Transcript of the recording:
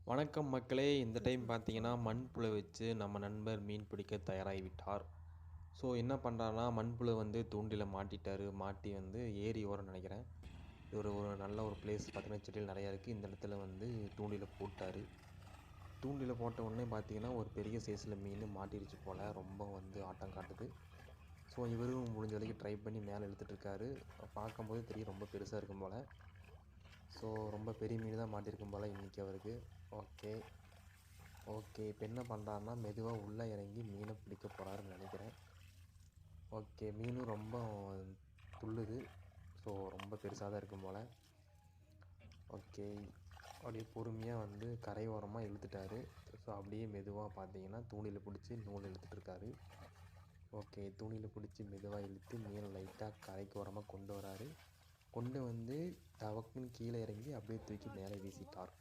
வணக்கம் மக்களே! இந்த டைம் பார்த்தீங்கன்னா, மண்புழு வச்சு நம்ம நண்பர் மீன் பிடிக்க தயாராகிவிட்டார். ஸோ என்ன பண்றார்ன்னா, மண்புழு வந்து தூண்டில மாட்டிட்டாரு. மாட்டி வந்து ஏரி ஓரம்னு நெனைக்கிறேன். இது ஒரு ஒரு நல்ல ஒரு பிளேஸ் பார்த்தீங்கன்னா, செடிகள் நெறையா இருக்கு. இந்த இடத்துல வந்து தூண்டில போட்டாரு. தூண்டில போட்ட உடனே பார்த்தீங்கன்னா, ஒரு பெரிய சைஸ்ல மீன் மாட்டிருச்சு போல. ரொம்ப வந்து ஆட்டம் காட்டுது. ஸோ இவரும் முடிஞ்ச வரைக்கும் ட்ரை பண்ணி மேல இழுத்துட்டுருக்காரு. பார்க்கும்போதே தெரியும் ரொம்ப பெருசா இருக்கும் போல. ஸோ ரொம்ப பெரிய மீன் தான் மாட்டியிருக்கும் போல இன்னைக்கு அவருக்கு. ஓகே. ஓகே. இப்ப என்ன பண்றாருன்னா, மெதுவா உள்ள இறங்கி மீன பிடிக்க போறாருன்னு நெனைக்கிறேன். ஓகே. மீனும் ரொம்ப துள்ளுது. ஸோ ரொம்ப பெருசா தான் இருக்கும் போல. ஓகே. அப்படியே பொறுமையா வந்து கரை ஓரமா இழுத்துட்டாரு. ஸோ அப்படியே மெதுவா பார்த்தீங்கன்னா, தூண்டில புடிச்சு நூல் இழுத்துட்டு இருக்காரு. ஓகே. தூண்டில புடிச்சு மெதுவா இழுத்து மீன லைட்டா கரைக்கு ஓரமா கொண்டு வராரு. கொண்டு வந்து டபக்குன்னு கீழ இறங்கி அப்படியே தூக்கி மேலே வீசிட்டார்.